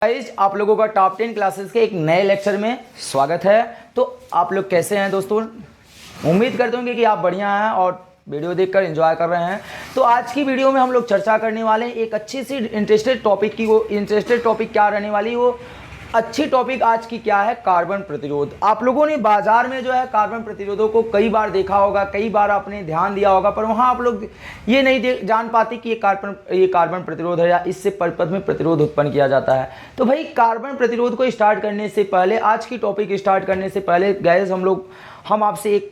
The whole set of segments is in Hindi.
गाइस, आप लोगों का टॉप 10 क्लासेस के एक नए लेक्चर में स्वागत है। तो आप लोग कैसे हैं दोस्तों? उम्मीद करते होंगे कि आप बढ़िया हैं और वीडियो देखकर एंजॉय कर रहे हैं। तो आज की वीडियो में हम लोग चर्चा करने वाले हैं एक अच्छी सी इंटरेस्टेड टॉपिक की। वो इंटरेस्टेड टॉपिक क्या रहने वाली, वो अच्छी टॉपिक आज की क्या है, कार्बन प्रतिरोध। आप लोगों ने बाजार में जो है कार्बन प्रतिरोधों को कई बार देखा होगा, कई बार आपने ध्यान दिया होगा, पर वहाँ आप लोग ये नहीं जान पाते कि ये कार्बन प्रतिरोध है या इससे परिपथ में प्रतिरोध उत्पन्न किया जाता है। तो भाई कार्बन प्रतिरोध को स्टार्ट करने से पहले, आज की टॉपिक स्टार्ट करने से पहले गाइस हम आपसे एक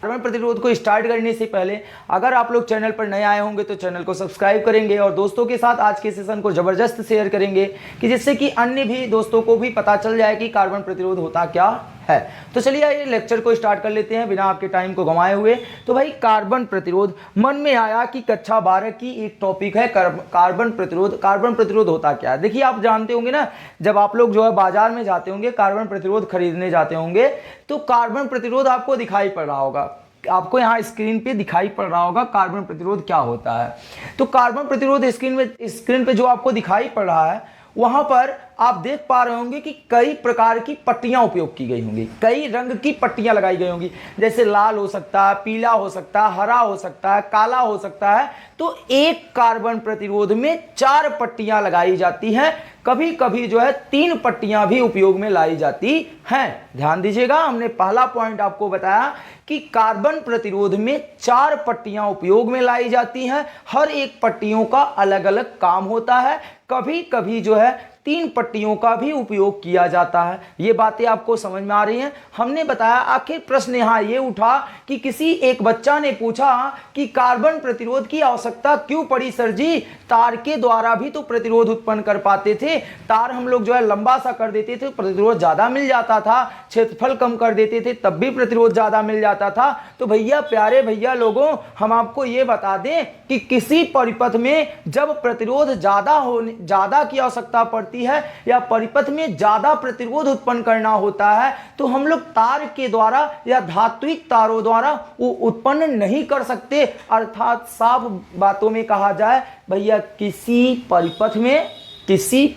कार्बन प्रतिरोध को स्टार्ट करने से पहले अगर आप लोग चैनल पर नए आए होंगे तो चैनल को सब्सक्राइब करेंगे और दोस्तों के साथ आज के सेशन को ज़बरदस्त शेयर करेंगे कि जिससे कि अन्य भी दोस्तों को भी पता चल जाए कि कार्बन प्रतिरोध होता क्या है। तो चलिए ये लेक्चर को स्टार्ट कर लेते हैं बिना आपके टाइम को गंवाए हुए। तो भाई कार्बन प्रतिरोध, मन में आया कि कक्षा 12 की एक टॉपिक है कार्बन प्रतिरोध। कार्बन प्रतिरोध होता क्या है? देखिए, आप जानते होंगे ना, जब आप लोग जो है बाजार में जाते होंगे, कार्बन प्रतिरोध खरीदने जाते होंगे, तो कार्बन प्रतिरोध आपको दिखाई पड़ रहा होगा, आपको यहाँ स्क्रीन पे दिखाई पड़ रहा होगा कार्बन प्रतिरोध क्या होता है। तो कार्बन प्रतिरोध स्क्रीन पे जो आपको दिखाई पड़ रहा है, वहां पर आप देख पा रहे होंगे कि कई प्रकार की पट्टियां उपयोग की गई होंगी, कई रंग की पट्टियां लगाई गई होंगी, जैसे लाल हो सकता है, पीला हो सकता है, हरा हो सकता है, काला हो सकता है। तो एक कार्बन प्रतिरोध में 4 पट्टियां लगाई जाती हैं, कभी कभी जो है 3 पट्टियां भी उपयोग में लाई जाती हैं। ध्यान दीजिएगा, हमने पहला पॉइंट आपको बताया कि कार्बन प्रतिरोध में 4 पट्टियां उपयोग में लाई जाती हैं। हर एक पट्टियों का अलग अलग काम होता है। कभी कभी जो है 3 पट्टियों का भी उपयोग किया जाता है। ये बातें आपको समझ में आ रही हैं? हमने बताया, आखिर प्रश्न यहाँ ये उठा कि किसी एक बच्चा ने पूछा कि कार्बन प्रतिरोध की आवश्यकता क्यों पड़ी सर जी? तार के द्वारा भी तो प्रतिरोध उत्पन्न कर पाते थे, तार हम लोग जो है लंबा सा कर देते थे, प्रतिरोध ज्यादा मिल जाता था, क्षेत्रफल कम कर देते थे तब भी प्रतिरोध ज्यादा मिल जाता था। तो भैया, प्यारे भैया लोगों, हम आपको ये बता दें कि किसी परिपथ में जब प्रतिरोध ज्यादा की आवश्यकता पड़ती है या परिपथ में ज्यादा प्रतिरोध उत्पन्न करना होता है, तो हम लोग तार के द्वारा या धात्विक तारों द्वारा वो उत्पन्न नहीं कर सकते। अर्थात साफ बातों में कहा जाए भैया, किसी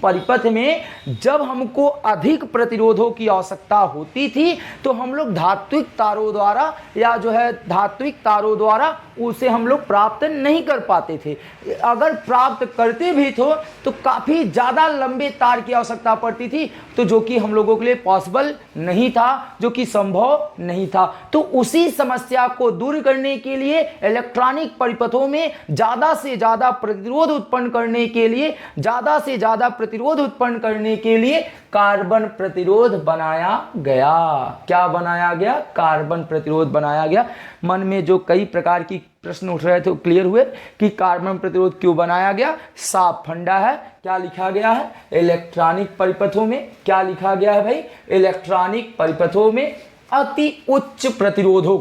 परिपथ में जब हमको अधिक प्रतिरोधों की आवश्यकता होती थी तो हम लोग धात्विक तारों द्वारा उसे हम लोग प्राप्त नहीं कर पाते थे। अगर प्राप्त करते भी तो काफ़ी ज़्यादा लंबे तार की आवश्यकता पड़ती थी, तो जो कि हम लोगों के लिए पॉसिबल नहीं था, जो कि संभव नहीं था। तो उसी समस्या को दूर करने के लिए, इलेक्ट्रॉनिक परिपथों में ज़्यादा से ज़्यादा प्रतिरोध उत्पन्न करने के लिए कार्बन प्रतिरोध बनाया गया। क्या बनाया गया? कार्बन प्रतिरोध बनाया गया। मन में जो कई प्रकार की प्रश्न उठ रहे थे वो क्लियर हुए कि कार्बन प्रतिरोध क्यों बनाया गया। साफ फंडा है। क्या लिखा गया है? इलेक्ट्रॉनिक परिपथों में क्या लिखा गया है भाई? इलेक्ट्रॉनिक परिपथों में अति उच्च प्रतिरोधों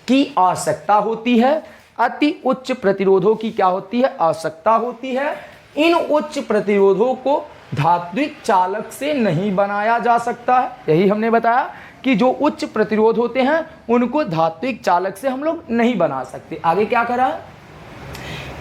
की आवश्यकता होती है। अति उच्च प्रतिरोधों की क्या होती है? आवश्यकता होती है। इन उच्च प्रतिरोधों को धात्विक चालक से नहीं बनाया जा सकता है। यही हमने बताया कि जो उच्च प्रतिरोध होते हैं उनको धात्विक चालक से हम लोग नहीं बना सकते। आगे क्या करा?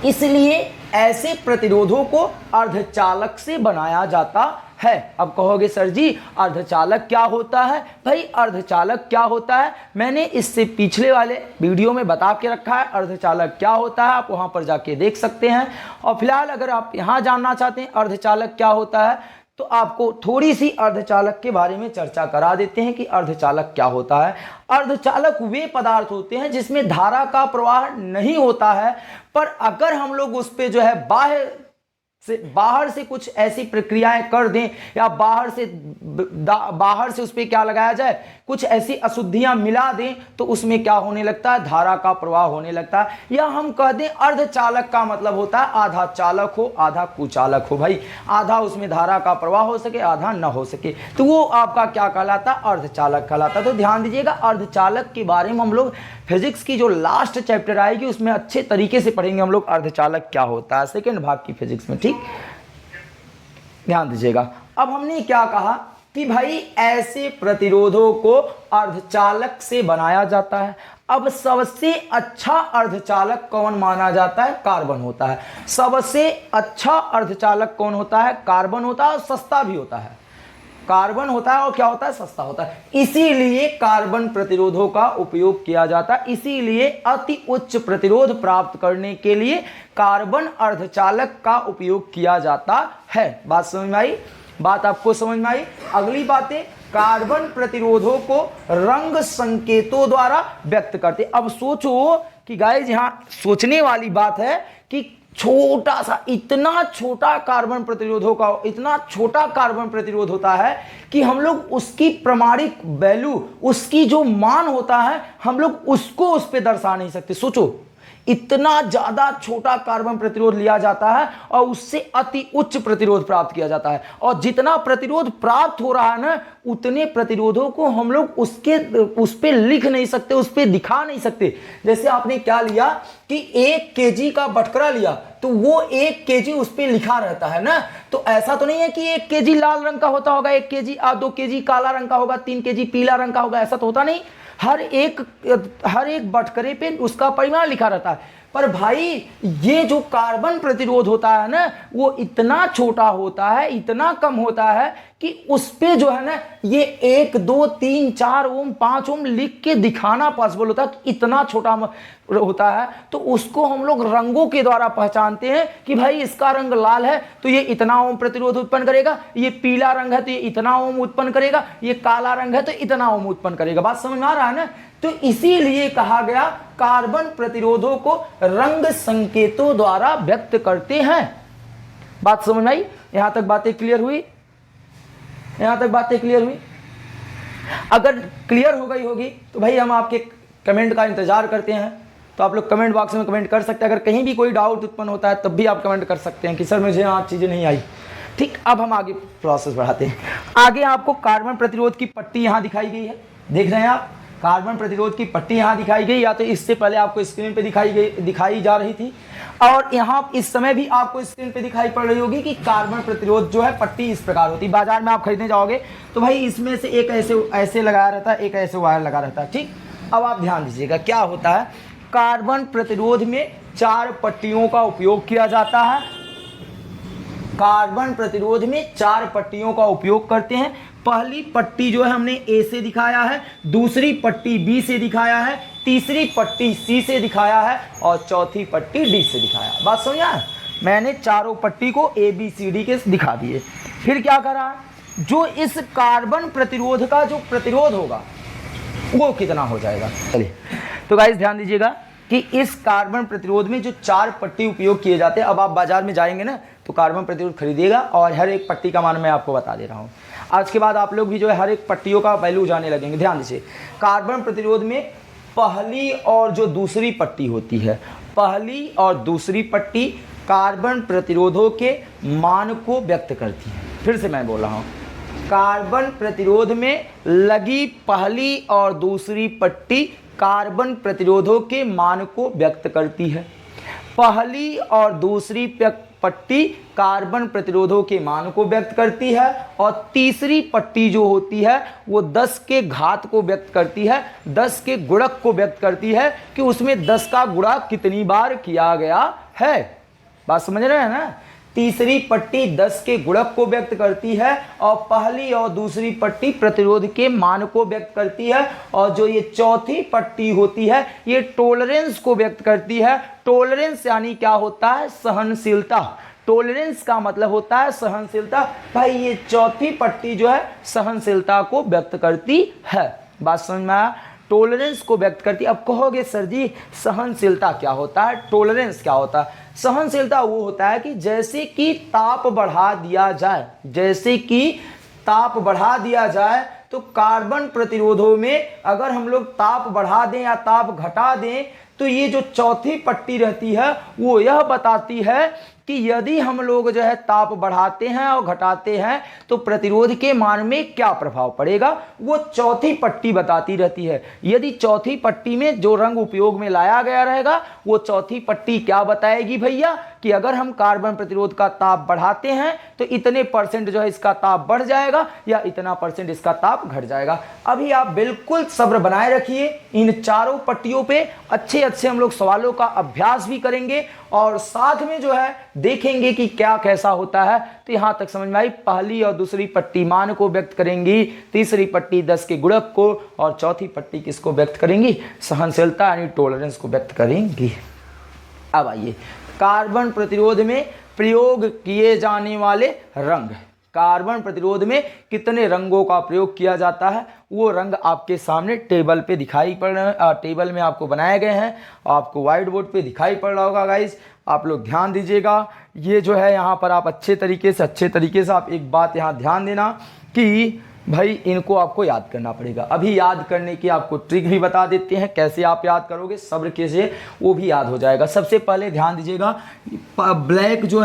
इसलिए ऐसे प्रतिरोधों को अर्धचालक से बनाया जाता है। अब कहोगे सर जी अर्धचालक क्या होता है? भाई अर्धचालक क्या होता है, मैंने इससे पिछले वाले वीडियो में बता के रखा है। अर्धचालक क्या होता है आप वहां पर जाके देख सकते हैं। और फिलहाल अगर आप यहां जानना चाहते हैं अर्धचालक क्या होता है, तो आपको थोड़ी सी अर्धचालक के बारे में चर्चा करा देते हैं कि अर्धचालक क्या होता है। अर्धचालक वे पदार्थ होते हैं जिसमें धारा का प्रवाह नहीं होता है, पर अगर हम लोग उस पे जो है बाहर से कुछ ऐसी प्रक्रियाएं कर दें या बाहर से उस पर क्या लगाया जाए, कुछ ऐसी अशुद्धियां मिला दें, तो उसमें क्या होने लगता है? धारा का प्रवाह होने लगता है। या हम कह दें अर्धचालक का मतलब होता है आधा चालक हो आधा कुचालक हो। भाई आधा उसमें धारा का प्रवाह हो सके, आधा न हो सके, तो वो आपका क्या कहलाता? अर्धचालक कहलाता। तो ध्यान दीजिएगा, अर्धचालक के बारे में हम लोग फिजिक्स की जो लास्ट चैप्टर आएगी उसमें अच्छे तरीके से पढ़ेंगे हम लोग अर्धचालक क्या होता है, सेकेंड भाग की फिजिक्स में। ठीक, ध्यान दीजिएगा। अब हमने क्या कहा कि भाई ऐसे प्रतिरोधों को अर्धचालक से बनाया जाता है। अब सबसे अच्छा अर्धचालक कौन माना जाता है? कार्बन होता है। सबसे अच्छा अर्धचालक कौन होता है? कार्बन होता है, और सस्ता भी होता है। कार्बन होता है और क्या होता है? सस्ता होता है। इसीलिए कार्बन प्रतिरोधों का उपयोग किया जाता है। इसीलिए अति उच्च प्रतिरोध प्राप्त करने के लिए कार्बन अर्धचालक का उपयोग किया जाता है। बात समझ में आई? बात आपको समझ में आई? अगली बातें, कार्बन प्रतिरोधों को रंग संकेतों द्वारा व्यक्त करते। अब सोचो कि गाइस यहां सोचने वाली बात है कि छोटा सा, इतना छोटा कार्बन प्रतिरोधों का, इतना छोटा कार्बन प्रतिरोध होता है कि हम लोग उसकी प्रमाणिक वैल्यू, उसकी जो मान होता है, हम लोग उसको उस पर दर्शा नहीं सकते। सोचो, इतना ज्यादा छोटा कार्बन प्रतिरोध लिया जाता है और उससे अति उच्च प्रतिरोध प्राप्त किया जाता है। और जितना प्रतिरोध प्राप्त हो रहा है ना, उतने प्रतिरोधों को हम लोग उस पे लिख नहीं सकते, उस पे दिखा नहीं सकते। जैसे आपने क्या लिया कि 1 केजी का बटकरा लिया, तो वो 1 केजी उस पे लिखा रहता है ना। तो ऐसा तो नहीं है कि 1 केजी लाल रंग का होता होगा, 1 केजी 2 केजी काला रंग का होगा, 3 केजी पीला रंग का होगा, ऐसा तो होता नहीं। हर एक बटकरे पे उसका परिमाण लिखा रहता है। पर भाई ये जो कार्बन प्रतिरोध होता है ना, वो इतना छोटा होता है, इतना कम होता है कि उस पे जो है ना, ये 1 2 3 4 ओम 5 ओम लिख के दिखाना पॉसिबल होता है कि इतना छोटा होता है। तो उसको हम लोग रंगों के द्वारा पहचानते हैं कि भाई इसका रंग लाल है तो ये इतना ओम प्रतिरोध उत्पन्न करेगा, ये पीला रंग है तो ये इतना ओम उत्पन्न करेगा, ये काला रंग है तो इतना ओम उत्पन्न करेगा। बात समझ में आ रहा है ना? तो इसीलिए कहा गया कार्बन प्रतिरोधों को रंग संकेतों द्वारा व्यक्त करते हैं। बात समझ में आई? यहां तक बातें क्लियर हुई? यहां तक बातें क्लियर हुई? अगर क्लियर हो गई होगी तो भाई हम आपके कमेंट का इंतजार करते हैं। तो आप लोग कमेंट बॉक्स में कमेंट कर सकते हैं। अगर कहीं भी कोई डाउट उत्पन्न होता है तब भी आप कमेंट कर सकते हैं कि सर मुझे यहाँ चीज़ें नहीं आई। ठीक, अब हम आगे प्रोसेस बढ़ाते हैं। आगे आपको कार्बन प्रतिरोध की पट्टी यहाँ दिखाई गई है, देख रहे हैं आप? कार्बन प्रतिरोध की पट्टी यहाँ दिखाई गई, या तो इससे पहले आपको स्क्रीन पे दिखाई जा रही थी, और यहाँ इस समय भी आपको स्क्रीन पे दिखाई पड़ रही होगी कि कार्बन प्रतिरोध जो है पट्टी इस प्रकार होती है। बाजार में आप खरीदने जाओगे तो भाई इसमें से एक ऐसे लगाया रहता है, एक ऐसे वायर लगा रहता है। ठीक, अब आप ध्यान दीजिएगा क्या होता है। कार्बन प्रतिरोध में 4 पट्टियों का उपयोग किया जाता है। कार्बन प्रतिरोध में 4 पट्टियों का उपयोग करते हैं। पहली पट्टी जो है हमने ए से दिखाया है, दूसरी पट्टी बी से दिखाया है, तीसरी पट्टी सी से दिखाया है, और चौथी पट्टी डी से दिखाया। बात समझा? मैंने चारों पट्टी को ए बी सी डी के दिखा दिए। फिर क्या करा, जो इस कार्बन प्रतिरोध का जो प्रतिरोध होगा वो कितना हो जाएगा। चलिए, तो गाइस ध्यान दीजिएगा कि इस कार्बन प्रतिरोध में जो 4 पट्टी उपयोग किए जाते हैं, अब आप बाजार में जाएंगे ना तो कार्बन प्रतिरोध खरीदिएगा और हर एक पट्टी का मान मैं आपको बता दे रहा हूँ। आज के बाद आप लोग भी जो है हर एक पट्टियों का वैल्यू जाने लगेंगे। ध्यान दीजिए, कार्बन प्रतिरोध में पहली और जो दूसरी पट्टी होती है, पहली और दूसरी पट्टी कार्बन प्रतिरोधों के मान को व्यक्त करती है। फिर से मैं बोल रहा हूँ, कार्बन प्रतिरोध में लगी पहली और दूसरी पट्टी कार्बन प्रतिरोधों के मान को व्यक्त करती है। पहली और दूसरी पट्टी कार्बन प्रतिरोधों के मान को व्यक्त करती है, और तीसरी पट्टी जो होती है वो 10 के घात को व्यक्त करती है, 10 के गुणक को व्यक्त करती है कि उसमें 10 का गुणा कितनी बार किया गया है। बात समझ रहे हैं ना? तीसरी पट्टी 10 के गुणक को व्यक्त करती है, और पहली और दूसरी पट्टी प्रतिरोध के मान को व्यक्त करती है, और जो ये चौथी पट्टी होती है ये टॉलरेंस को व्यक्त करती है। टॉलरेंस यानी क्या होता है? सहनशीलता। टॉलरेंस का मतलब होता है सहनशीलता। भाई ये चौथी पट्टी जो है सहनशीलता को व्यक्त करती है। बात समझ में आया? टॉलरेंस को व्यक्त करती है। अब कहोगे सर जी सहनशीलता क्या होता है, टॉलरेंस क्या होता है? सहनशीलता वो होता है कि जैसे कि ताप बढ़ा दिया जाए, जैसे कि ताप बढ़ा दिया जाए तो कार्बन प्रतिरोधों में अगर हम लोग ताप बढ़ा दें या ताप घटा दें तो ये जो चौथी पट्टी रहती है वो यह बताती है कि यदि हम लोग जो है ताप बढ़ाते हैं और घटाते हैं तो प्रतिरोध के मान में क्या प्रभाव पड़ेगा, वो चौथी पट्टी बताती रहती है। यदि चौथी पट्टी में जो रंग उपयोग में लाया गया रहेगा वो चौथी पट्टी क्या बताएगी भैया, कि अगर हम कार्बन प्रतिरोध का ताप बढ़ाते हैं तो इतने % जो है इसका ताप बढ़ जाएगा या इतना % इसका ताप घट जाएगा। अभी आप बिल्कुल सब्र बनाए रखिए, इन चारों पट्टियों पे अच्छे अच्छे हम लोग सवालों का अभ्यास भी करेंगे और साथ में जो है देखेंगे कि क्या कैसा होता है। तो यहां तक समझ में आई। पहली और दूसरी पट्टी मान को व्यक्त करेंगी, तीसरी पट्टी 10 के गुणक को और चौथी पट्टी किसको व्यक्त करेंगी, सहनशीलता यानी टॉलरेंस को व्यक्त करेंगी। अब आइए कार्बन प्रतिरोध में प्रयोग किए जाने वाले रंग। कार्बन प्रतिरोध में कितने रंगों का प्रयोग किया जाता है वो रंग आपके सामने टेबल पे दिखाई पड़ रहे हैं, टेबल में आपको बनाए गए हैं, आपको व्हाइट बोर्ड पे दिखाई पड़ रहा होगा गाइस। आप लोग ध्यान दीजिएगा। ये जो है यहाँ पर आप अच्छे तरीके से आप एक बात यहाँ ध्यान देना कि भाई इनको आपको याद करना पड़ेगा। अभी याद करने की आपको ट्रिक भी बता देते हैं, कैसे आप याद करोगे, सब्र कैसे वो भी याद हो जाएगा। सबसे पहले ध्यान दीजिएगा, ब्लैक जो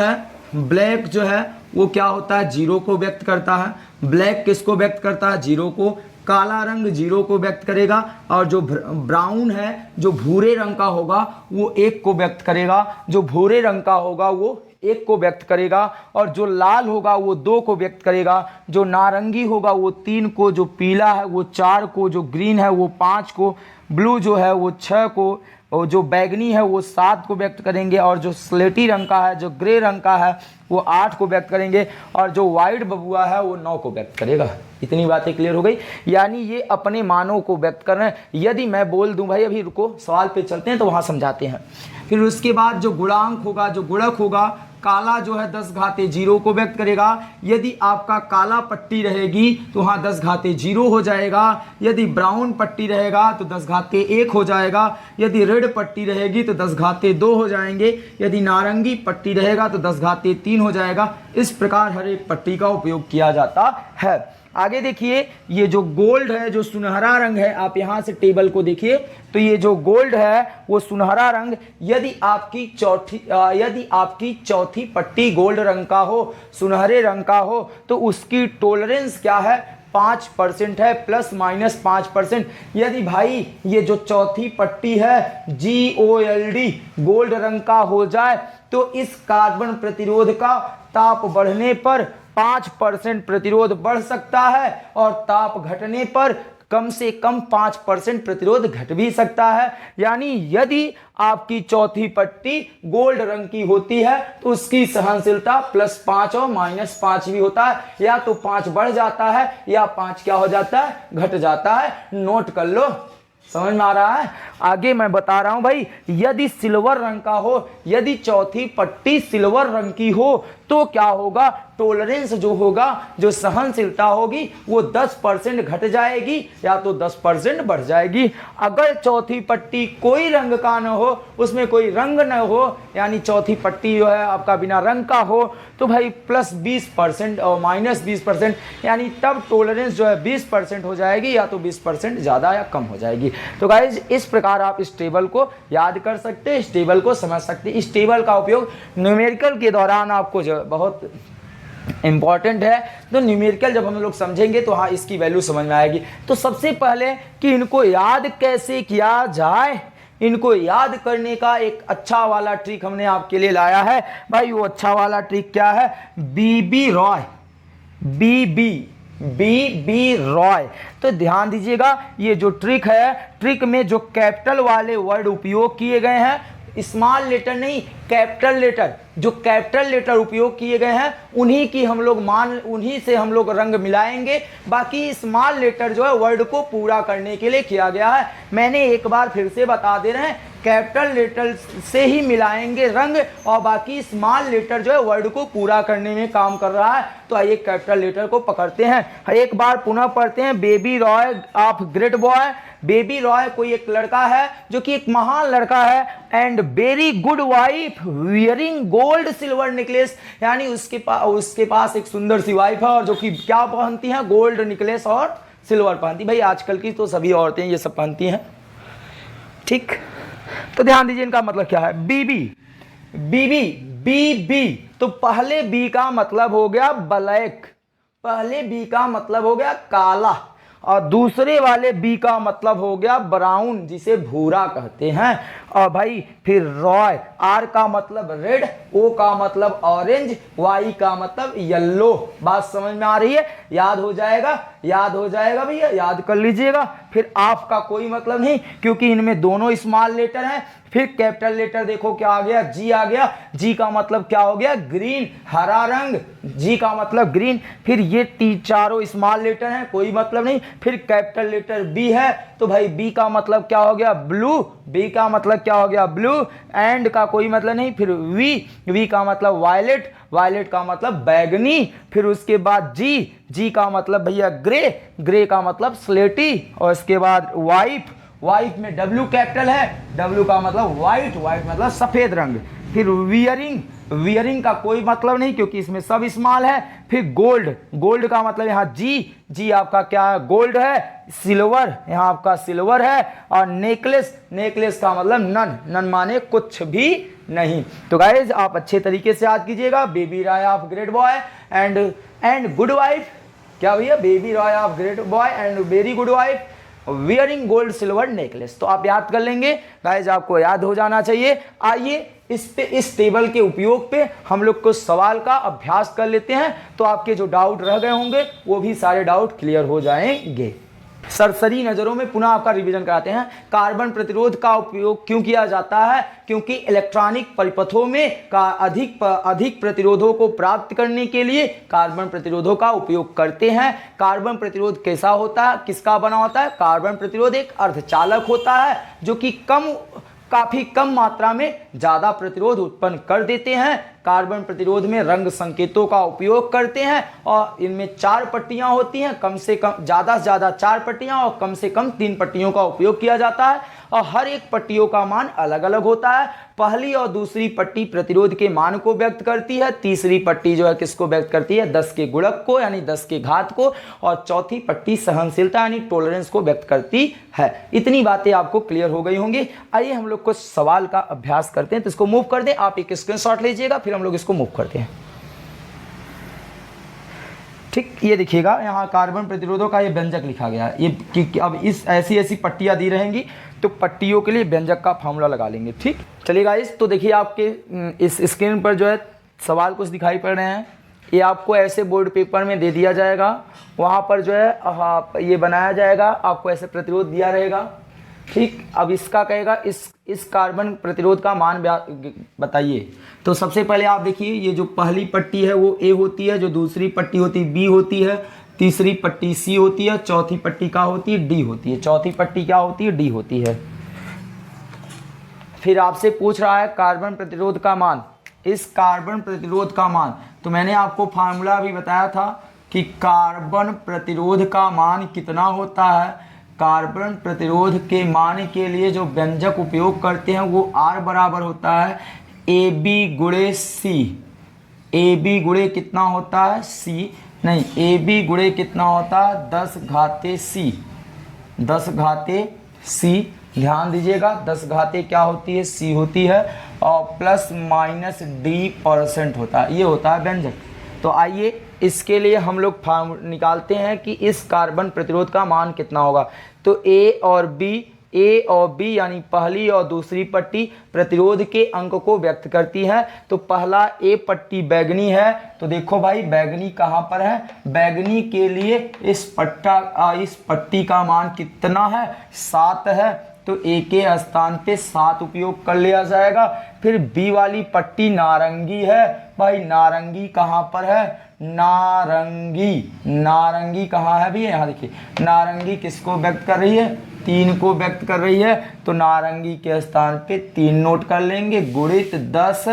है वो क्या होता है, जीरो को व्यक्त करता है। ब्लैक किसको व्यक्त करता है, जीरो को। काला रंग जीरो को व्यक्त करेगा और जो ब्राउन है, जो भूरे रंग का होगा वो 1 को व्यक्त करेगा। जो भूरे रंग का होगा वो 1 को व्यक्त करेगा और जो लाल होगा वो 2 को व्यक्त करेगा। जो नारंगी होगा वो 3 को, जो पीला है वो 4 को, जो ग्रीन है वो 5 को, ब्लू जो है वो 6 को, और जो बैगनी है वो 7 को व्यक्त करेंगे और जो स्लेटी रंग का है, जो ग्रे रंग का है वो 8 को व्यक्त करेंगे और जो वाइट बबुआ है वो 9 को व्यक्त करेगा। इतनी बातें क्लियर हो गई। यानी ये अपने मानों को व्यक्त कर रहे हैं। यदि मैं बोल दूं भाई, अभी रुको सवाल पे चलते हैं तो वहां समझाते हैं। फिर उसके बाद जो गुणांक होगा, जो गुणक होगा, काला जो है 10 घाते 0 को व्यक्त करेगा। यदि आपका काला पट्टी रहेगी तो वहाँ 10 घाते 0 हो जाएगा। यदि ब्राउन पट्टी रहेगा तो 10 घाते 1 हो जाएगा। यदि रेड पट्टी रहेगी तो 10 घाते 2 हो जाएंगे। यदि नारंगी पट्टी रहेगा तो 10 घाते 3 हो जाएगा। इस प्रकार हर एक पट्टी का उपयोग किया जाता है। आगे देखिए, ये जो गोल्ड है, जो सुनहरा रंग है, आप यहां से टेबल को देखिए तो ये जो गोल्ड है वो सुनहरा रंग, यदि आपकी चौथी पट्टी गोल्ड रंग का हो, सुनहरे रंग का हो, तो उसकी टॉलरेंस क्या है, 5% है, ±5%। यदि भाई ये जो चौथी पट्टी है GOLD गोल्ड रंग का हो जाए तो इस कार्बन प्रतिरोध का ताप बढ़ने पर 5% प्रतिरोध बढ़ सकता है और ताप घटने पर कम से कम 5% प्रतिरोध घट भी सकता है। यानी यदि आपकी चौथी पट्टी गोल्ड रंग की होती है तो उसकी सहनशीलता +5 और -5 भी होता है। या तो 5 बढ़ जाता है या 5 क्या हो जाता है, घट जाता है। नोट कर लो, समझ में आ रहा है। आगे मैं बता रहा हूं भाई, यदि सिल्वर रंग का हो, यदि चौथी पट्टी सिल्वर रंग की हो तो क्या होगा, टॉलरेंस जो होगा, जो सहनशीलता होगी वो 10% घट जाएगी या तो 10% बढ़ जाएगी। अगर चौथी पट्टी कोई रंग का न हो, उसमें कोई रंग न हो, यानी चौथी पट्टी जो है आपका बिना रंग का हो, तो भाई +20% और -20%, यानी तब टॉलरेंस जो है 20% हो जाएगी या तो 20% ज़्यादा या कम हो जाएगी। तो गाइज इस प्रकार आप इस टेबल को याद कर सकते हैं, इस टेबल को समझ सकते हैं। इस टेबल का उपयोग न्यूमेरिकल के दौरान आपको जो बहुत इंपॉर्टेंट है। तो न्यूमेरिकल जब हम लोग समझेंगे तो हाँ इसकी वैल्यू समझ में आएगी। तो सबसे पहले कि इनको याद कैसे किया जाए, इनको याद करने का एक अच्छा वाला ट्रिक हमने आपके लिए लाया है। भाई वो अच्छा वाला ट्रिक क्या है, बीबी रॉय। तो ध्यान दीजिएगा, ये जो ट्रिक है, ट्रिक में जो कैपिटल वाले वर्ड उपयोग किए गए हैं, स्मॉल लेटर नहीं कैपिटल लेटर, जो कैपिटल लेटर उपयोग किए गए हैं उन्हीं से हम लोग रंग मिलाएंगे। बाकी स्मॉल लेटर जो है वर्ड को पूरा करने के लिए किया गया है। मैंने एक बार फिर से बता दे रहे हैं, कैपिटल लेटर से ही मिलाएंगे रंग और बाकी स्मॉल लेटर जो है वर्ड को पूरा करने में काम कर रहा है। तो आइए कैपिटल लेटर को पकड़ते हैं, एक बार पुनः पढ़ते हैं। Baby Roy of great boy. Baby Roy कोई एक लड़का है जो कि एक महान लड़का है, and very good wife wearing gold silver necklace, यानी उसके पास एक सुंदर सी वाइफ है और जो कि क्या पहनती है, गोल्ड नेकलेस और सिल्वर पहनती। भाई आजकल की तो सभी औरतें ये सब पहनती हैं, ठीक। तो ध्यान दीजिए इनका मतलब क्या है। बीबी बी, तो पहले बी का मतलब हो गया ब्लैक, पहले बी का मतलब हो गया काला, और दूसरे वाले बी का मतलब हो गया ब्राउन, जिसे भूरा कहते हैं। और भाई फिर रॉय, आर का मतलब रेड, ओ का मतलब ऑरेंज, वाई का मतलब येलो। बात समझ में आ रही है? याद हो जाएगा, याद हो जाएगा भैया, याद कर लीजिएगा। फिर ऑफ का कोई मतलब नहीं, क्योंकि इनमें दोनों स्मॉल लेटर हैं। फिर कैपिटल लेटर देखो क्या आ गया, जी आ गया। जी का मतलब क्या हो गया, ग्रीन, हरा रंग, जी का मतलब ग्रीन। फिर ये चारों स्मॉल लेटर हैं, कोई मतलब नहीं। फिर कैपिटल लेटर बी है, तो भाई बी का मतलब क्या हो गया, ब्लू, बी का मतलब क्या हो गया, ब्लू। एंड का कोई मतलब नहीं। फिर वी, वी का मतलब वायलेट, वायलेट का मतलब बैगनी। फिर उसके बाद जी, जी का मतलब भैया ग्रे, ग्रे का मतलब स्लेटी। और इसके बाद वाइट, वाइट में डब्ल्यू कैपिटल है, डब्ल्यू का मतलब वाइट, वाइट मतलब सफेद रंग। फिर वियरिंग, वियरिंग का कोई मतलब नहीं, क्योंकि इसमें सब स्मॉल है। फिर गोल्ड, गोल्ड का मतलब यहाँ जी, जी आपका क्या है, गोल्ड है। सिल्वर, यहाँ आपका सिल्वर है। और नेकलेस, नेकलेस का मतलब नन, नन माने कुछ भी नहीं। तो गाइज आप अच्छे तरीके से याद कीजिएगा। Baby Roy of great boy and good wife, क्या भैया, baby Roy of great boy and very good wife wearing gold silver necklace. तो आप याद कर लेंगे गाइज, आपको याद हो जाना चाहिए। आइए इस टेबल के उपयोग पे हम लोग कुछ सवाल का अभ्यास कर लेते हैं, तो आपके जो डाउट रह गए होंगे वो भी सारे डाउट क्लियर हो जाएंगे। सरसरी नजरों में पुनः आपका रिवीजन कराते हैं। कार्बन प्रतिरोध का उपयोग क्यों किया जाता है? क्योंकि इलेक्ट्रॉनिक परिपथों में का अधिक प्रतिरोधों को प्राप्त करने के लिए कार्बन प्रतिरोधों का उपयोग करते हैं। कार्बन प्रतिरोध कैसा होता है, किसका बना होता है? कार्बन प्रतिरोध एक अर्धचालक होता है, जो कि काफी कम मात्रा में ज्यादा प्रतिरोध उत्पन्न कर देते हैं। कार्बन प्रतिरोध में रंग संकेतों का उपयोग करते हैं, और इनमें 4 पट्टियां होती हैं, कम से कम, ज्यादा से ज्यादा 4 पट्टियां और कम से कम 3 पट्टियों का उपयोग किया जाता है, और हर एक पट्टियों का मान अलग अलग होता है। पहली और दूसरी पट्टी प्रतिरोध के मान को व्यक्त करती है, तीसरी पट्टी जो है किसको व्यक्त करती है, 10 के गुणक को यानी 10 के घात को, और चौथी पट्टी सहनशीलता यानी टॉलरेंस को व्यक्त करती है। इतनी बातें आपको क्लियर हो गई होंगी। आइए हम लोग कुछ सवाल का अभ्यास करते हैं, तो इसको मूव कर दें, आप एक स्क्रीनशॉट लीजिएगा, फिर हम लोग इसको मूव करते हैं। ठीक, ये देखिएगा यहाँ कार्बन प्रतिरोधों का ये व्यंजक लिखा गया है। ये कि अब इस ऐसी पट्टियाँ दी रहेंगी, तो पट्टियों के लिए व्यंजक का फॉर्मूला लगा लेंगे। ठीक, चलिए गाइस, तो देखिए आपके इस स्क्रीन पर जो है सवाल कुछ दिखाई पड़ रहे हैं। ये आपको ऐसे बोर्ड पेपर में दे दिया जाएगा, वहाँ पर जो है ये बनाया जाएगा, आपको ऐसे प्रतिरोध दिया रहेगा। ठीक, अब इसका कहेगा इस कार्बन प्रतिरोध का मान बताइए। तो सबसे पहले आप देखिए, ये जो पहली पट्टी है वो ए होती है, जो दूसरी पट्टी होती है बी होती है, तीसरी पट्टी सी होती है, चौथी पट्टी क्या होती है, डी होती है। चौथी पट्टी क्या होती है, डी होती है। फिर आपसे पूछ रहा है कार्बन प्रतिरोध का मान, इस कार्बन प्रतिरोध का मान। तो मैंने आपको फार्मूला भी बताया था कि कार्बन प्रतिरोध का मान कितना होता है। कार्बन प्रतिरोध के मान के लिए जो व्यंजक उपयोग करते हैं वो R बराबर होता है ए बी गुणे सी। ए बी गुणे कितना होता है, सी नहीं, ए बी गुणे कितना होता है, 10 घाते सी, 10 घाते सी। ध्यान दीजिएगा, 10 घाते क्या होती है, सी होती है, और प्लस माइनस d% होता है, ये होता है व्यंजक। तो आइए इसके लिए हम लोग फार्मूला निकालते हैं कि इस कार्बन प्रतिरोध का मान कितना होगा। तो ए और बी यानी पहली और दूसरी पट्टी प्रतिरोध के अंक को व्यक्त करती है। तो पहला ए पट्टी बैगनी है, तो देखो भाई बैगनी कहाँ पर है, बैगनी के लिए इस पट्टी का मान कितना है, 7 है, तो ए के स्थान पे 7 उपयोग कर लिया जाएगा। फिर बी वाली पट्टी नारंगी है, भाई नारंगी कहाँ पर है, नारंगी कहाँ है भी, यहाँ देखिए नारंगी किसको व्यक्त कर रही है, 3 को व्यक्त कर रही है। तो नारंगी के स्थान पे 3 नोट कर लेंगे, गुणित 10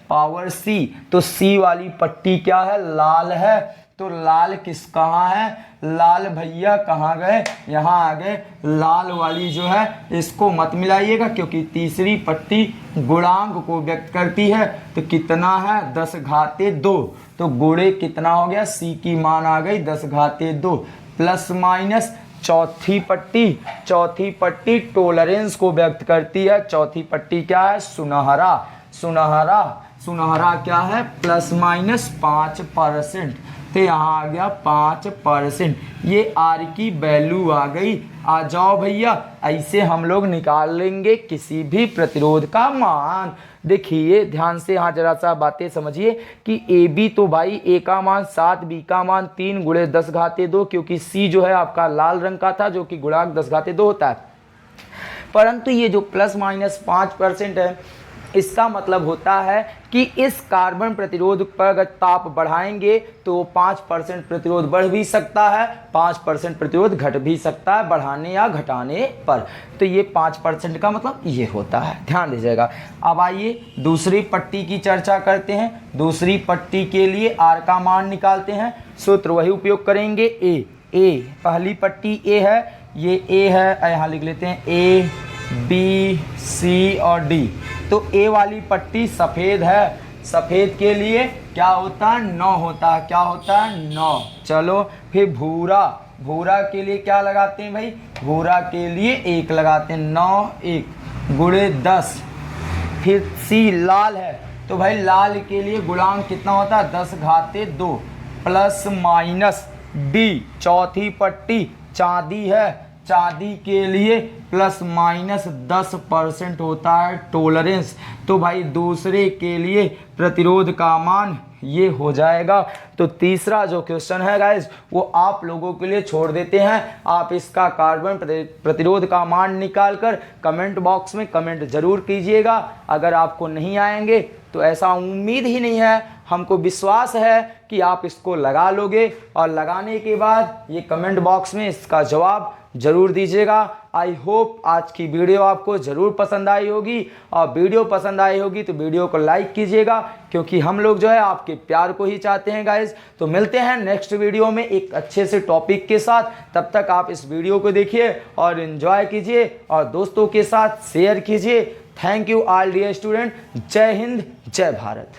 पावर सी। तो सी वाली पट्टी क्या है, लाल है। तो लाल कहाँ है, लाल भैया कहाँ गए, यहाँ आ गए। लाल वाली जो है इसको मत मिलाइएगा, क्योंकि तीसरी पट्टी गुणांक को व्यक्त करती है। तो कितना है, 10 घाते 2। तो गुणे कितना हो गया, सी की मान आ गई 10 घाते 2, प्लस माइनस चौथी पट्टी टॉलरेंस को व्यक्त करती है। चौथी पट्टी क्या है, सुनहरा सुनहरा क्या है ±5%, तो यहाँ आ गया 5%। ये आर की वैल्यू आ गई। आ जाओ भैया, ऐसे हम लोग निकाल लेंगे किसी भी प्रतिरोध का मान। देखिए ध्यान से यहाँ जरा सा बातें समझिए कि ए बी, तो भाई ए का मान 7, बी का मान 3 गुणे 10⁻2, क्योंकि सी जो है आपका लाल रंग का था जो कि गुणांक 10⁻2 होता है। परंतु ये जो ±5% है, इसका मतलब होता है कि इस कार्बन प्रतिरोध पर अगर ताप बढ़ाएंगे तो 5% प्रतिरोध बढ़ भी सकता है, 5% प्रतिरोध घट भी सकता है बढ़ाने या घटाने पर। तो ये 5% का मतलब ये होता है, ध्यान दीजिएगा। अब आइए दूसरी पट्टी की चर्चा करते हैं। दूसरी पट्टी के लिए आर का मान निकालते हैं। सूत्र वही उपयोग करेंगे, ए पहली पट्टी ए है, ये ए है, यहाँ लिख लेते हैं ए बी सी और डी। तो ए वाली पट्टी सफ़ेद है, सफ़ेद के लिए क्या होता है 9 होता है, क्या होता है 9। चलो फिर भूरा, भूरा के लिए क्या लगाते हैं भाई, भूरा के लिए 1 लगाते हैं, 9 1 गुणे 10। फिर सी लाल है, तो भाई लाल के लिए गुणांक कितना होता है 10⁻2 ± डी। चौथी पट्टी चांदी है, चांदी के लिए ±10% होता है टोलरेंस। तो भाई दूसरे के लिए प्रतिरोध का मान ये हो जाएगा। तो तीसरा जो क्वेश्चन है गाइस वो आप लोगों के लिए छोड़ देते हैं। आप इसका कार्बन प्रतिरोध का मान निकालकर कमेंट बॉक्स में कमेंट जरूर कीजिएगा। अगर आपको नहीं आएंगे तो ऐसा उम्मीद ही नहीं है, हमको विश्वास है कि आप इसको लगा लोगे और लगाने के बाद ये कमेंट बॉक्स में इसका जवाब जरूर दीजिएगा। आई होप आज की वीडियो आपको ज़रूर पसंद आई होगी, और वीडियो पसंद आई होगी तो वीडियो को लाइक कीजिएगा, क्योंकि हम लोग जो है आपके प्यार को ही चाहते हैं गाइस। तो मिलते हैं नेक्स्ट वीडियो में एक अच्छे से टॉपिक के साथ। तब तक आप इस वीडियो को देखिए और एंजॉय कीजिए और दोस्तों के साथ शेयर कीजिए। Thank you all dear student. जय हिंद, जय भारत।